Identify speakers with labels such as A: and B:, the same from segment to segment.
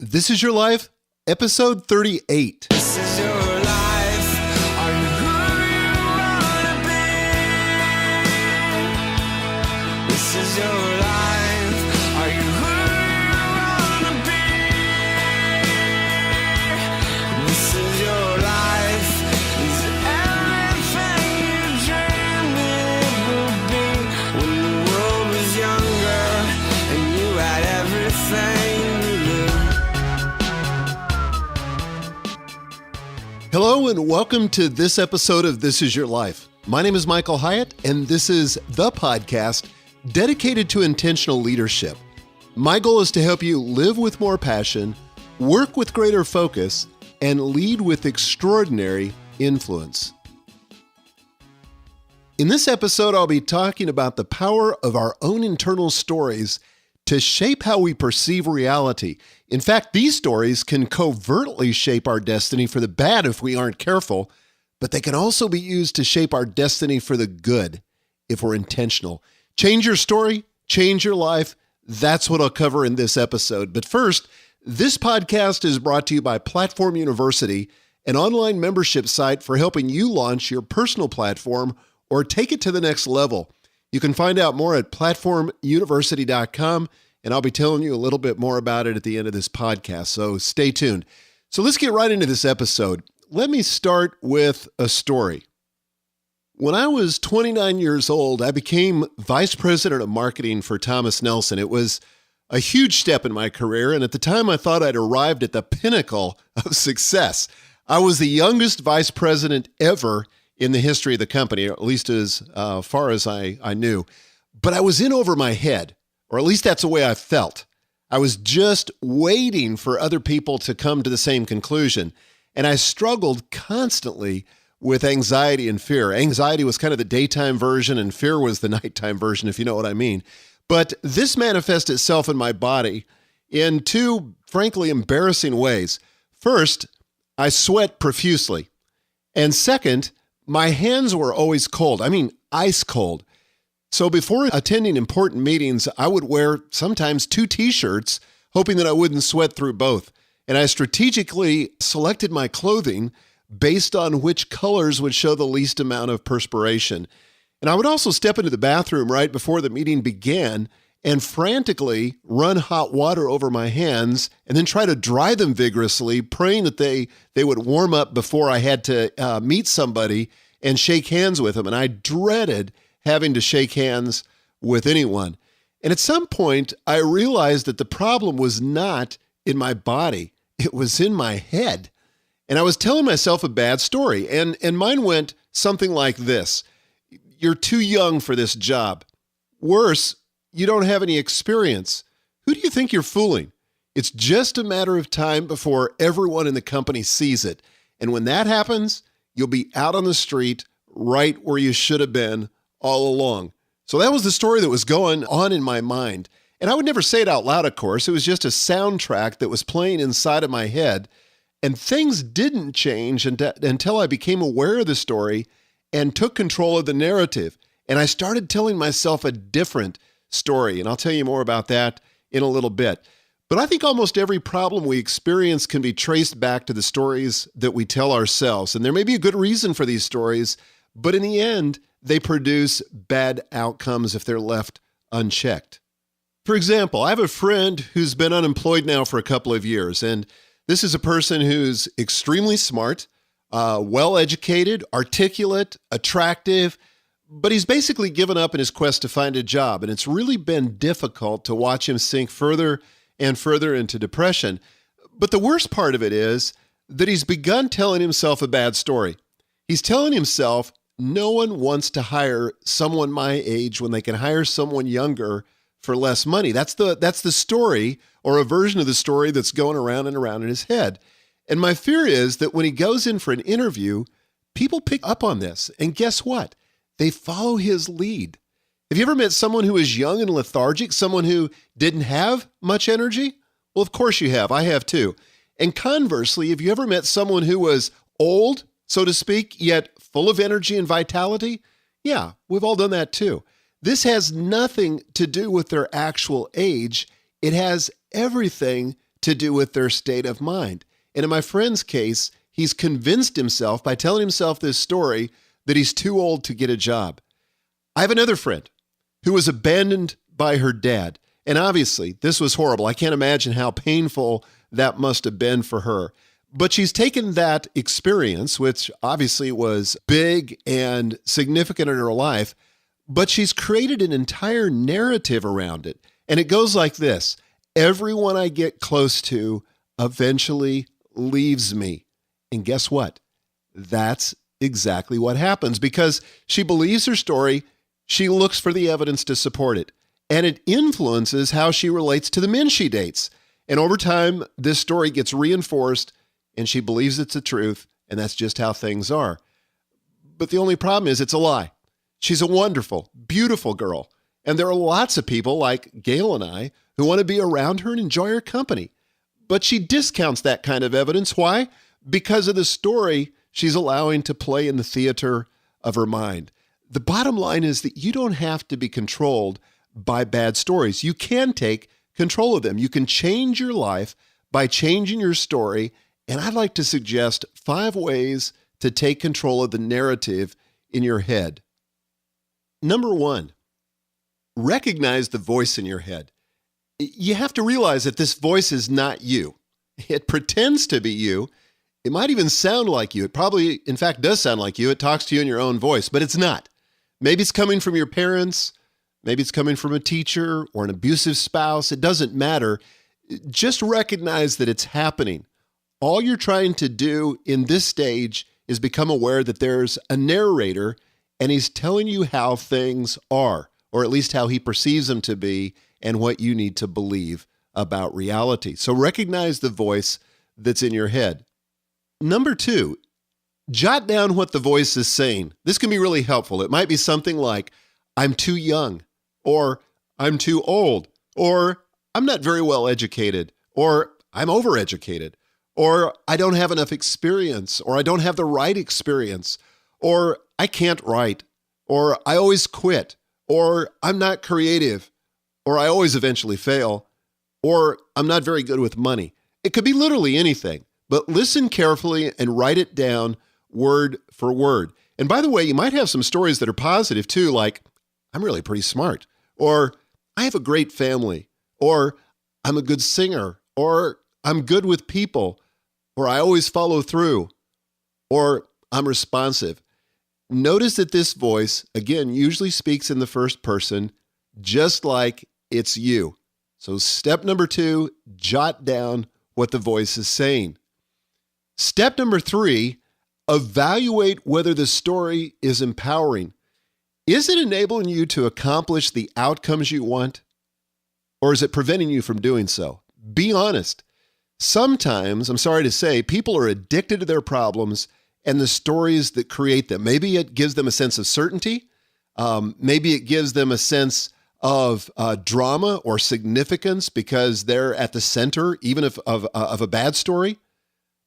A: This is Your Life, episode 38.
B: This is your life. Are you who you wanna be? This is your life. Are you who you wanna be? This is your life. Is it everything you dreamed it would be when the world was younger and you had everything to lose?
A: Hello and welcome to this episode of This is Your Life. My name is Michael Hyatt, and this is the podcast dedicated to intentional leadership. My goal is to help you live with more passion, work with greater focus, and lead with extraordinary influence. In this episode, I'll be talking about the power of our own internal stories to shape how we perceive reality. In fact, these stories can covertly shape our destiny for the bad if we aren't careful, but they can also be used to shape our destiny for the good if we're intentional. Change your story, change your life. That's what I'll cover in this episode. But first, this podcast is brought to you by Platform University, an online membership site for helping you launch your personal platform or take it to the next level. You can find out more at platformuniversity.com, and I'll be telling you a little bit more about it at the end of this podcast, so stay tuned. So let's get right into this episode. Let me start with a story. When I was 29 years old, I became vice president of marketing for Thomas Nelson. It was a huge step in my career, and at the time I thought I'd arrived at the pinnacle of success. I was the youngest vice president ever in the history of the company, or at least as far as I knew. But I was in over my head, or at least that's the way I felt. I was just waiting for other people to come to the same conclusion. And I struggled constantly with anxiety and fear. Anxiety was kind of the daytime version, and fear was the nighttime version, if you know what I mean. But this manifested itself in my body in two, frankly, embarrassing ways. First, I sweat profusely. And second, my hands were always cold. I mean, ice cold. So before attending important meetings, I would wear sometimes 2 t-shirts, hoping that I wouldn't sweat through both. And I strategically selected my clothing based on which colors would show the least amount of perspiration. And I would also step into the bathroom right before the meeting began and frantically run hot water over my hands and then try to dry them vigorously, praying that they would warm up before I had to meet somebody and shake hands with them. And I dreaded having to shake hands with anyone. And at some point, I realized that the problem was not in my body. It was in my head. And I was telling myself a bad story. And mine went something like this. You're too young for this job. Worse, you don't have any experience. Who do you think you're fooling? It's just a matter of time before everyone in the company sees it. And when that happens, you'll be out on the street right where you should have been all along. So that was the story that was going on in my mind. And I would never say it out loud, of course. It was just a soundtrack that was playing inside of my head. And things didn't change until I became aware of the story and took control of the narrative. And I started telling myself a different story. And I'll tell you more about that in a little bit. But I think almost every problem we experience can be traced back to the stories that we tell ourselves. And there may be a good reason for these stories, but in the end, they produce bad outcomes if they're left unchecked. For example, I have a friend who's been unemployed now for a couple of years, and this is a person who's extremely smart, well-educated, articulate, attractive, but he's basically given up in his quest to find a job, and it's really been difficult to watch him sink further and further into depression. But the worst part of it is that he's begun telling himself a bad story. He's telling himself, no one wants to hire someone my age when they can hire someone younger for less money. That's the story, or a version of the story that's going around and around in his head. And my fear is that when he goes in for an interview, people pick up on this. And guess what? They follow his lead. Have you ever met someone who is young and lethargic, someone who didn't have much energy? Well, of course you have. I have too. And conversely, have you ever met someone who was old, so to speak, yet full of energy and vitality? Yeah, we've all done that too. This has nothing to do with their actual age. It has everything to do with their state of mind. And in my friend's case, he's convinced himself by telling himself this story that he's too old to get a job. I have another friend who was abandoned by her dad. And obviously, this was horrible. I can't imagine how painful that must have been for her. But she's taken that experience, which obviously was big and significant in her life, but she's created an entire narrative around it. And it goes like this: everyone I get close to eventually leaves me. And guess what? That's exactly what happens, because she believes her story. She looks for the evidence to support it, and it influences how she relates to the men she dates. And over time, this story gets reinforced, and she believes it's the truth, and that's just how things are. But the only problem is it's a lie. She's a wonderful, beautiful girl, and there are lots of people like Gail and I who want to be around her and enjoy her company. But she discounts that kind of evidence. Why? Because of the story she's allowing to play in the theater of her mind. The bottom line is that you don't have to be controlled by bad stories. You can take control of them. You can change your life by changing your story. And I'd like to suggest 5 ways to take control of the narrative in your head. Number 1, recognize the voice in your head. You have to realize that this voice is not you. It pretends to be you. It might even sound like you. It probably, in fact, does sound like you. It talks to you in your own voice, but it's not. Maybe it's coming from your parents. Maybe it's coming from a teacher or an abusive spouse. It doesn't matter. Just recognize that it's happening. All you're trying to do in this stage is become aware that there's a narrator and he's telling you how things are, or at least how he perceives them to be, and what you need to believe about reality. So recognize the voice that's in your head. Number 2, jot down what the voice is saying. This can be really helpful. It might be something like, I'm too young, or I'm too old, or I'm not very well educated, or I'm overeducated, or I don't have enough experience, or I don't have the right experience, or I can't write, or I always quit, or I'm not creative, or I always eventually fail, or I'm not very good with money. It could be literally anything, but listen carefully and write it down word for word. And by the way, you might have some stories that are positive too, like, I'm really pretty smart, or I have a great family, or I'm a good singer, or I'm good with people, or I always follow through, or I'm responsive. Notice that this voice, again, usually speaks in the first person, just like it's you. So step number 2, jot down what the voice is saying. Step number 3, evaluate whether the story is empowering. Is it enabling you to accomplish the outcomes you want? Or is it preventing you from doing so? Be honest. Sometimes, I'm sorry to say, people are addicted to their problems and the stories that create them. Maybe it gives them a sense of certainty. Maybe it gives them a sense of drama or significance because they're at the center, even of a bad story.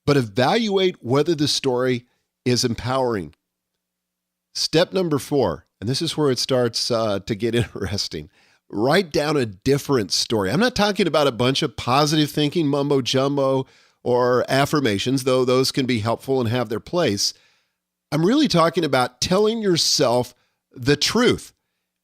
A: But evaluate whether the story is empowering. Step number 4, and this is where it starts to get interesting. Write down a different story. I'm not talking about a bunch of positive thinking mumbo jumbo or affirmations, though those can be helpful and have their place. I'm really talking about telling yourself the truth.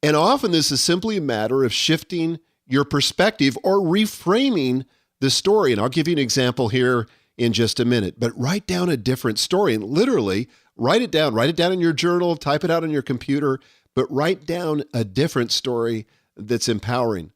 A: And often this is simply a matter of shifting your perspective or reframing the story. And I'll give you an example here in just a minute. But write down a different story and literally write it down. Write it down in your journal, type it out on your computer, but write down a different story that's empowering.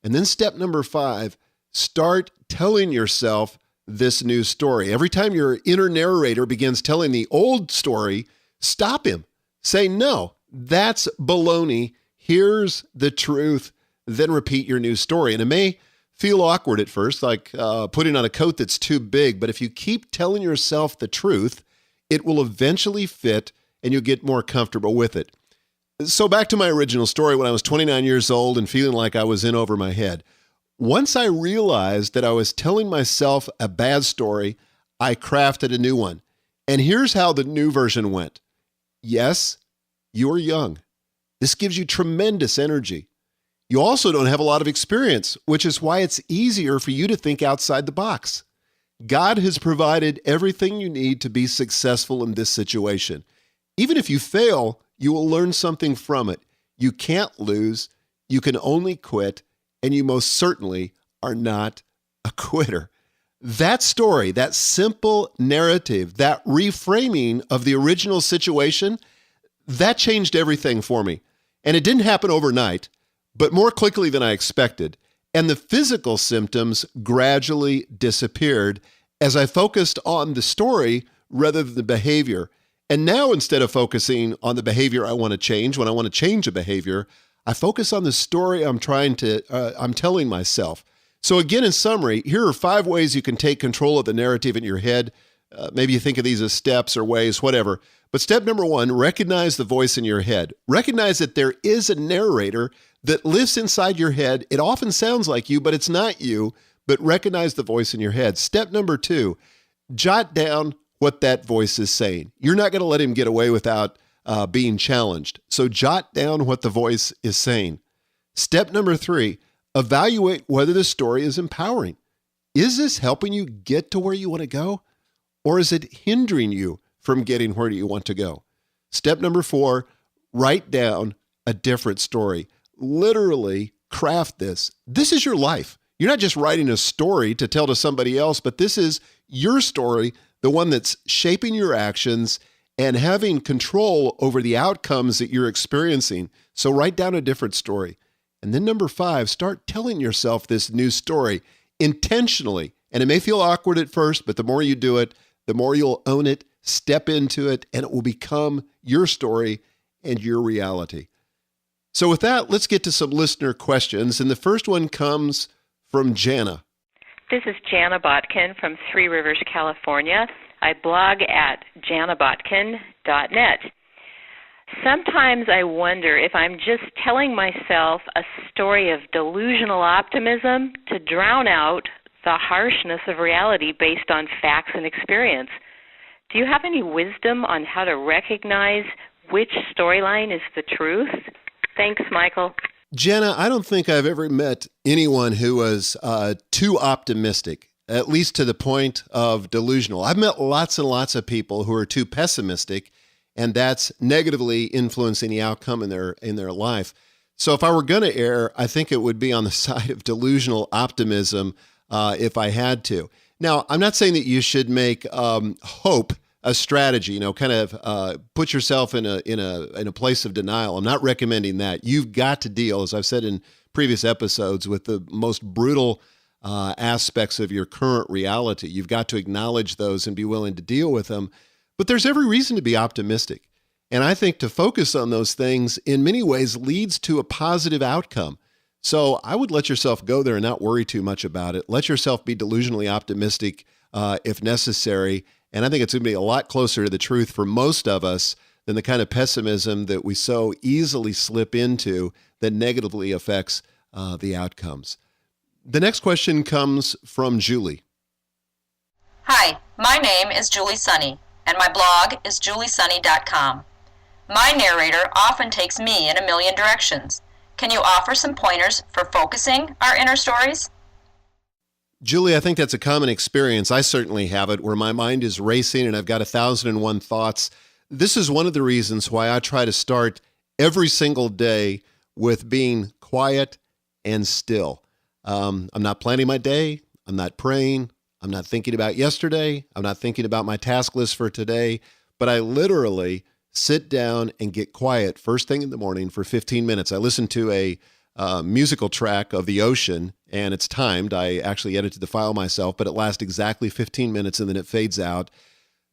A: And then step number 5, start telling yourself this new story. Every time your inner narrator begins telling the old story, stop him. Say, no, that's baloney. Here's the truth. Then repeat your new story. And it may feel awkward at first, like putting on a coat that's too big. But if you keep telling yourself the truth, it will eventually fit and you'll get more comfortable with it. So back to my original story when I was 29 years old and feeling like I was in over my head. Once I realized that I was telling myself a bad story, I crafted a new one. And here's how the new version went. Yes, you are young. This gives you tremendous energy. You also don't have a lot of experience, which is why it's easier for you to think outside the box. God has provided everything you need to be successful in this situation. Even if you fail, you will learn something from it. You can't lose, you can only quit, and you most certainly are not a quitter. That story, that simple narrative, that reframing of the original situation, that changed everything for me. And it didn't happen overnight, but more quickly than I expected. And the physical symptoms gradually disappeared as I focused on the story rather than the behavior. And now, instead of focusing on the behavior I want to change, when I want to change a behavior, I focus on the story I'm telling myself. So again, in summary, here are 5 ways you can take control of the narrative in your head. Maybe you think of these as steps or ways, whatever. But step number 1, recognize the voice in your head. Recognize that there is a narrator that lives inside your head. It often sounds like you, but it's not you. But recognize the voice in your head. Step number 2, jot down what that voice is saying. You're not going to let him get away without being challenged. So jot down what the voice is saying. Step number 3, evaluate whether the story is empowering. Is this helping you get to where you want to go? Or is it hindering you from getting where you want to go? Step number 4, write down a different story. Literally craft this. This is your life. You're not just writing a story to tell to somebody else, but this is your story, the one that's shaping your actions and having control over the outcomes that you're experiencing. So write down a different story. And then number 5, start telling yourself this new story intentionally. And it may feel awkward at first, but the more you do it, the more you'll own it, step into it, and it will become your story and your reality. So with that, let's get to some listener questions. And the first one comes from Jana.
C: This is Jana Botkin from Three Rivers, California. I blog at janabotkin.net. Sometimes I wonder if I'm just telling myself a story of delusional optimism to drown out the harshness of reality based on facts and experience. Do you have any wisdom on how to recognize which storyline is the truth? Thanks, Michael.
A: Jenna, I don't think I've ever met anyone who was too optimistic, at least to the point of delusional. I've met lots and lots of people who are too pessimistic, and that's negatively influencing the outcome in their life. So if I were going to err, I think it would be on the side of delusional optimism if I had to. Now, I'm not saying that you should make hope a strategy, kind of put yourself in a place of denial. I'm not recommending that. You've got to deal, as I've said in previous episodes, with the most brutal aspects of your current reality. You've got to acknowledge those and be willing to deal with them. But there's every reason to be optimistic. And I think to focus on those things in many ways leads to a positive outcome. So I would let yourself go there and not worry too much about it. Let yourself be delusionally optimistic if necessary. And I think it's going to be a lot closer to the truth for most of us than the kind of pessimism that we so easily slip into that negatively affects the outcomes. The next question comes from Julie.
D: Hi, my name is Julie Sunny, and my blog is juliesunny.com. My narrator often takes me in a million directions. Can you offer some pointers for focusing our inner stories?
A: Julie, I think that's a common experience. I certainly have it, where my mind is racing and I've got 1,001 thoughts. This is one of the reasons why I try to start every single day with being quiet and still. I'm not planning my day. I'm not praying. I'm not thinking about yesterday. I'm not thinking about my task list for today. But I literally sit down and get quiet first thing in the morning for 15 minutes. I listen to a musical track of the ocean, and it's timed. I actually edited the file myself, but it lasts exactly 15 minutes and then it fades out.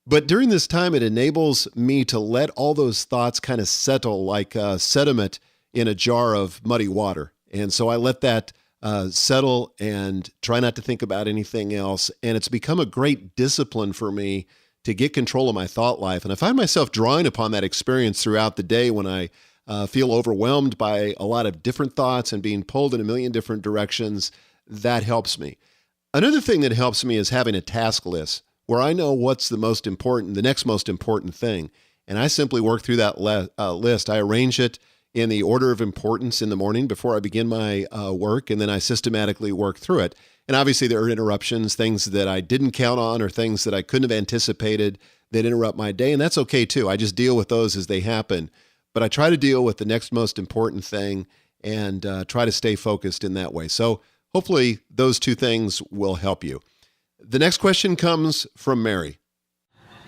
A: But during this time, it enables me to let all those thoughts kind of settle like sediment in a jar of muddy water. And so I let that settle and try not to think about anything else. And it's become a great discipline for me to get control of my thought life. And I find myself drawing upon that experience throughout the day when I feel overwhelmed by a lot of different thoughts and being pulled in a million different directions. That helps me. Another thing that helps me is having a task list where I know what's the most important, the next most important thing. And I simply work through that list. I arrange it in the order of importance in the morning before I begin my work, and then I systematically work through it. And obviously there are interruptions, things that I didn't count on or things that I couldn't have anticipated that interrupt my day, and that's okay too. I just deal with those as they happen. But I try to deal with the next most important thing and try to stay focused in that way. So hopefully those two things will help you. The next question comes from Mary.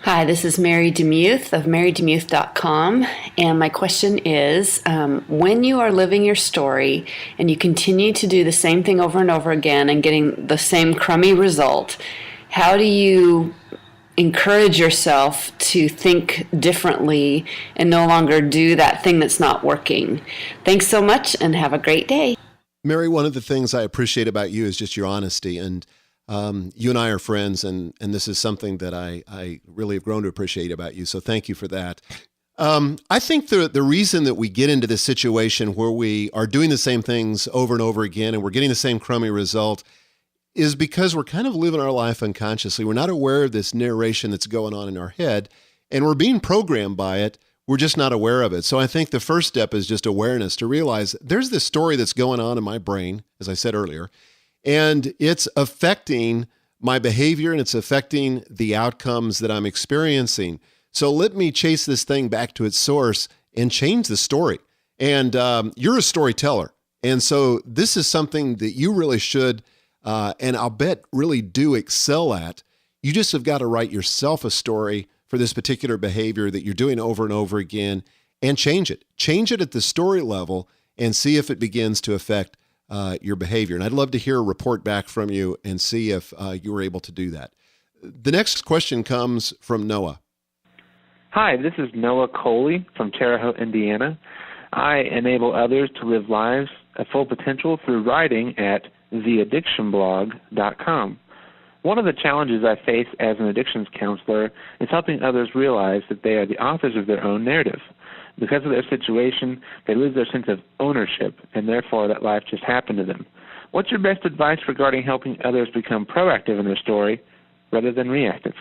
E: Hi, this is Mary Demuth of marydemuth.com, and my question is, when you are living your story and you continue to do the same thing over and over again and getting the same crummy result, how do you encourage yourself to think differently and no longer do that thing that's not working? Thanks so much and have a great day.
A: Mary, one of the things I appreciate about you is just your honesty, and you and I are friends, and this is something that I really have grown to appreciate about you. So thank you for that. I think the reason that we get into this situation where we are doing the same things over and over again and we're getting the same crummy result is because we're kind of living our life unconsciously. We're not aware of this narration that's going on in our head, and we're being programmed by it. We're just not aware of it. So I think the first step is just awareness, to realize there's this story that's going on in my brain, as I said earlier, and it's affecting my behavior and it's affecting the outcomes that I'm experiencing. So let me chase this thing back to its source and change the story. And you're a storyteller. And so this is something that you really should, and I'll bet really do excel at. You just have got to write yourself a story for this particular behavior that you're doing over and over again and change it. Change it at the story level and see if it begins to affect your behavior. And I'd love to hear a report back from you and see if you were able to do that. The next question comes from Noah.
F: Hi, this is Noah Coley from Terre Haute, Indiana. I enable others to live lives at full potential through writing at theaddictionblog.com. One of the challenges I face as an addictions counselor is helping others realize that they are the authors of their own narrative. Because of their situation, they lose their sense of ownership, and therefore that life just happened to them. What's your best advice regarding helping others become proactive in their story rather than reactive?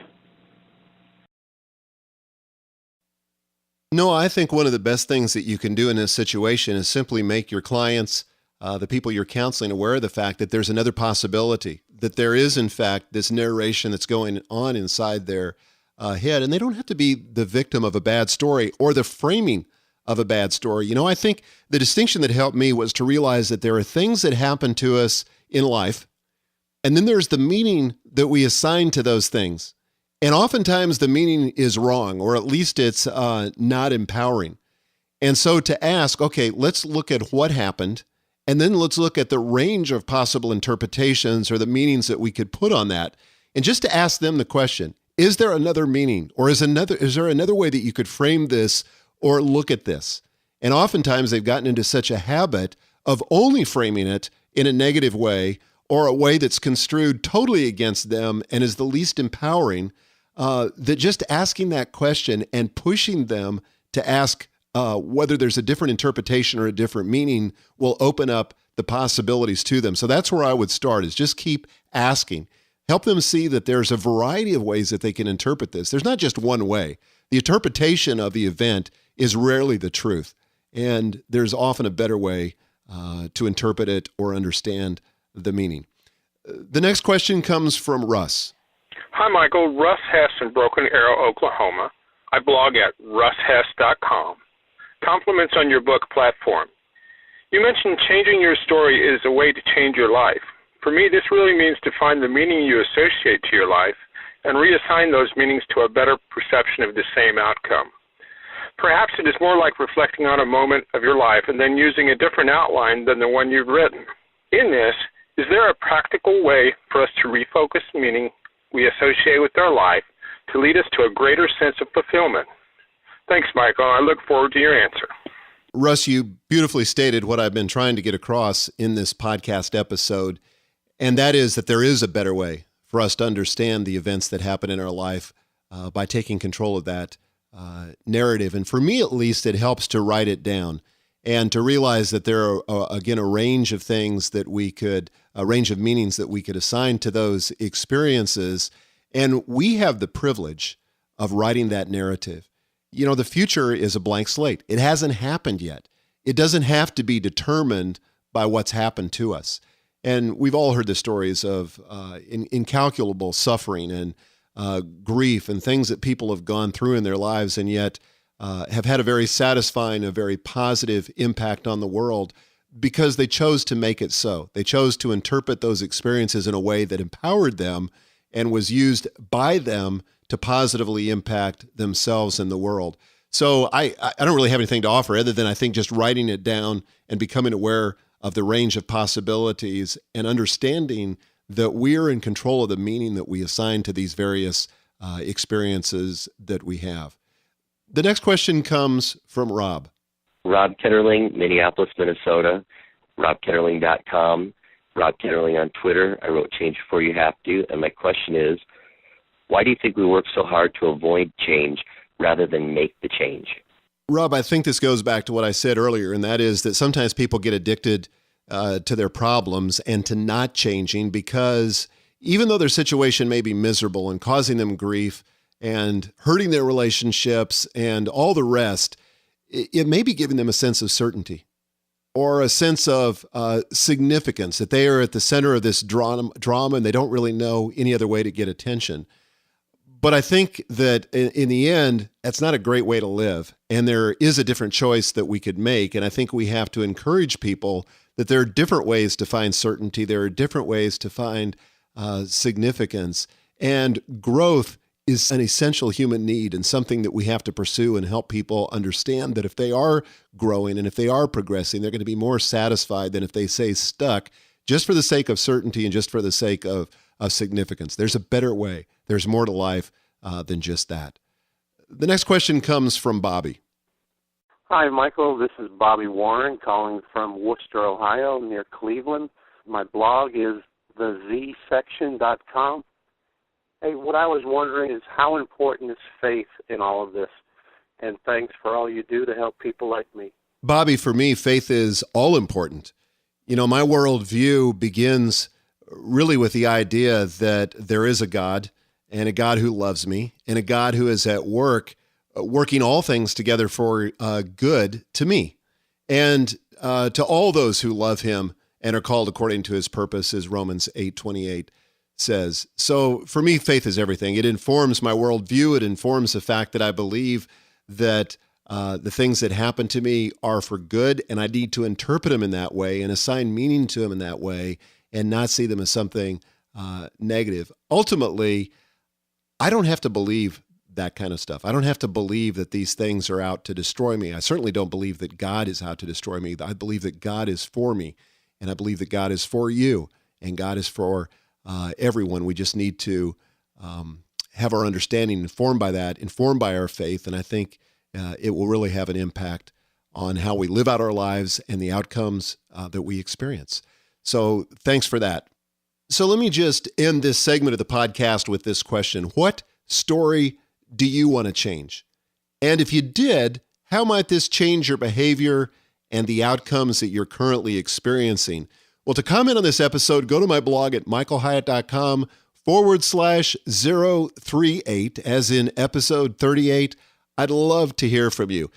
A: No, I think one of the best things that you can do in this situation is simply make your clients, the people you're counseling, aware of the fact that there's another possibility, that there is, in fact, this narration that's going on inside their head, and they don't have to be the victim of a bad story or the framing of a bad story. You know, I think the distinction that helped me was to realize that there are things that happen to us in life, and then there's the meaning that we assign to those things. And oftentimes the meaning is wrong, or at least it's not empowering. And so to ask, okay, let's look at what happened, and then let's look at the range of possible interpretations or the meanings that we could put on that. And just to ask them the question, is there another meaning, or is there another way that you could frame this or look at this? And oftentimes they've gotten into such a habit of only framing it in a negative way or a way that's construed totally against them and is the least empowering, that just asking that question and pushing them to ask whether there's a different interpretation or a different meaning will open up the possibilities to them. So that's where I would start, is just keep asking. Help them see that there's a variety of ways that they can interpret this. There's not just one way. The interpretation of the event is rarely the truth, and there's often a better way to interpret it or understand the meaning. The next question comes from Russ.
G: Hi, Michael. Russ Hess in Broken Arrow, Oklahoma. I blog at russhess.com. Compliments on your book platform. You mentioned changing your story is a way to change your life. For me, this really means to find the meaning you associate to your life and reassign those meanings to a better perception of the same outcome. Perhaps it is more like reflecting on a moment of your life and then using a different outline than the one you've written. In this, is there a practical way for us to refocus meaning we associate with our life to lead us to a greater sense of fulfillment? Thanks, Michael. I look forward to your answer.
A: Russ, you beautifully stated what I've been trying to get across in this podcast episode, and that is that there is a better way for us to understand the events that happen in our life by taking control of that narrative. And for me, at least, it helps to write it down and to realize that there are, again, a range of things that a range of meanings that we could assign to those experiences. And we have the privilege of writing that narrative. You know, the future is a blank slate. It hasn't happened yet. It doesn't have to be determined by what's happened to us. And we've all heard the stories of incalculable suffering and grief and things that people have gone through in their lives, and yet have had a very satisfying, a very positive impact on the world because they chose to make it so. They chose to interpret those experiences in a way that empowered them and was used by them to positively impact themselves and the world. So I don't really have anything to offer other than I think just writing it down and becoming aware of the range of possibilities and understanding that we're in control of the meaning that we assign to these various experiences that we have. The next question comes from Rob.
H: Rob Ketterling, Minneapolis, Minnesota, robketterling.com, Rob Ketterling on Twitter. I wrote Change Before You Have To, and my question is, why do you think we work so hard to avoid change rather than make the change?
A: Rob, I think this goes back to what I said earlier, and that is that sometimes people get addicted to their problems and to not changing because even though their situation may be miserable and causing them grief and hurting their relationships and all the rest, it may be giving them a sense of certainty or a sense of significance, that they are at the center of this drama and they don't really know any other way to get attention. But I think that in the end, that's not a great way to live. And there is a different choice that we could make. And I think we have to encourage people that there are different ways to find certainty. There are different ways to find significance. And growth is an essential human need and something that we have to pursue and help people understand that if they are growing and if they are progressing, they're going to be more satisfied than if they stay stuck just for the sake of certainty and just for the sake of significance. There's a better way. There's more to life than just that. The next question comes from Bobby.
I: Hi, Michael. This is Bobby Warren calling from Worcester, Ohio, near Cleveland. My blog is thezsection.com. Hey, what I was wondering is how important is faith in all of this? And thanks for all you do to help people like me.
A: Bobby, for me, faith is all important. You know, my worldview begins really with the idea that there is a God and a God who loves me and a God who is at work, working all things together for good to me and to all those who love him and are called according to his purpose, as Romans 8:28 says. So for me, faith is everything. It informs my worldview. It informs the fact that I believe that the things that happen to me are for good, and I need to interpret them in that way and assign meaning to them in that way and not see them as something negative. Ultimately, I don't have to believe that kind of stuff. I don't have to believe that these things are out to destroy me. I certainly don't believe that God is out to destroy me. I believe that God is for me, and I believe that God is for you, and God is for everyone. We just need to have our understanding informed by that, informed by our faith, and I think it will really have an impact on how we live out our lives and the outcomes that we experience. So thanks for that. So let me just end this segment of the podcast with this question. What story do you want to change? And if you did, how might this change your behavior and the outcomes that you're currently experiencing? Well, to comment on this episode, go to my blog at michaelhyatt.com/038, as in episode 38. I'd love to hear from you.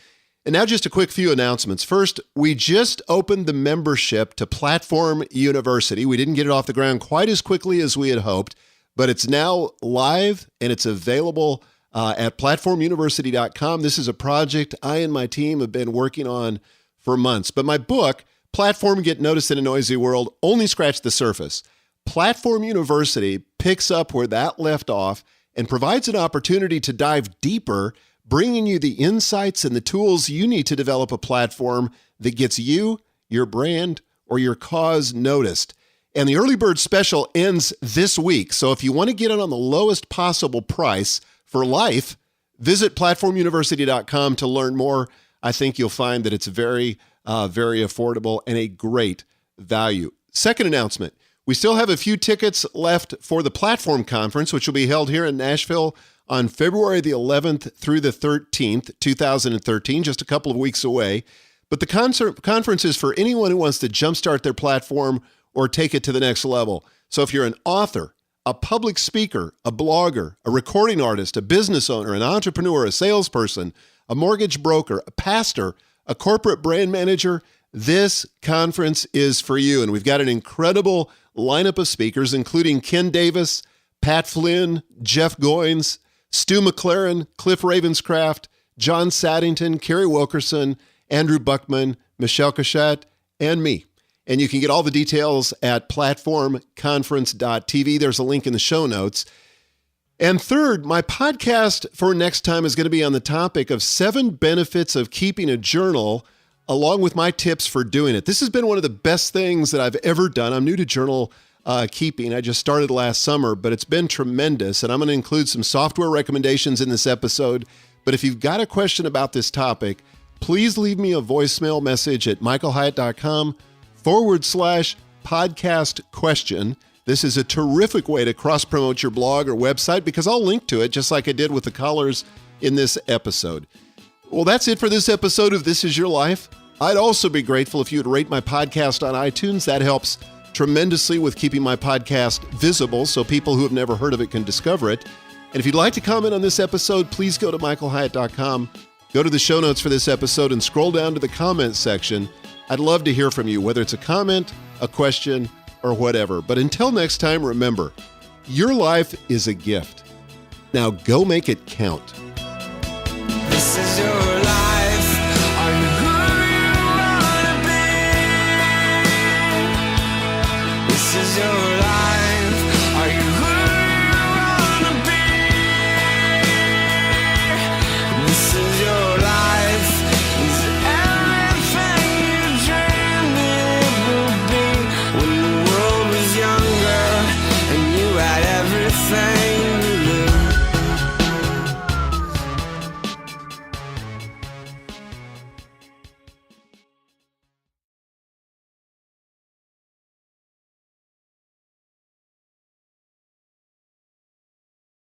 A: And now just a quick few announcements. First, we just opened the membership to Platform University. We didn't get it off the ground quite as quickly as we had hoped, but it's now live and it's available at platformuniversity.com. This is a project I and my team have been working on for months. But my book, Platform Get Noticed in a Noisy World, only scratched the surface. Platform University picks up where that left off and provides an opportunity to dive deeper, bringing you the insights and the tools you need to develop a platform that gets you, your brand, or your cause noticed. And the early bird special ends this week. So if you want to get it on the lowest possible price for life, visit platformuniversity.com to learn more. I think you'll find that it's very affordable and a great value. Second announcement, we still have a few tickets left for the Platform Conference, which will be held here in Nashville on February the 11th through the 13th, 2013, just a couple of weeks away. But the conference is for anyone who wants to jumpstart their platform or take it to the next level. So if you're an author, a public speaker, a blogger, a recording artist, a business owner, an entrepreneur, a salesperson, a mortgage broker, a pastor, a corporate brand manager, this conference is for you. And we've got an incredible lineup of speakers, including Ken Davis, Pat Flynn, Jeff Goins, Stu McLaren, Cliff Ravenscraft, John Saddington, Kerry Wilkerson, Andrew Buckman, Michelle Cachet, and me. And you can get all the details at platformconference.tv. There's a link in the show notes. And third, my podcast for next time is going to be on the topic of 7 benefits of keeping a journal, along with my tips for doing it. This has been one of the best things that I've ever done. I'm new to journal keeping. I just started last summer, but it's been tremendous. And I'm going to include some software recommendations in this episode. But if you've got a question about this topic, please leave me a voicemail message at michaelhyatt.com/podcast question. This is a terrific way to cross-promote your blog or website because I'll link to it just like I did with the callers in this episode. Well, that's it for this episode of This Is Your Life. I'd also be grateful if you would rate my podcast on iTunes. That helps tremendously with keeping my podcast visible so people who have never heard of it can discover it. And if you'd like to comment on this episode, please go to michaelhyatt.com, go to the show notes for this episode, and scroll down to the comments section. I'd love to hear from you, whether it's a comment, a question, or whatever. But until next time, remember, your life is a gift. Now go make it count.
B: This is your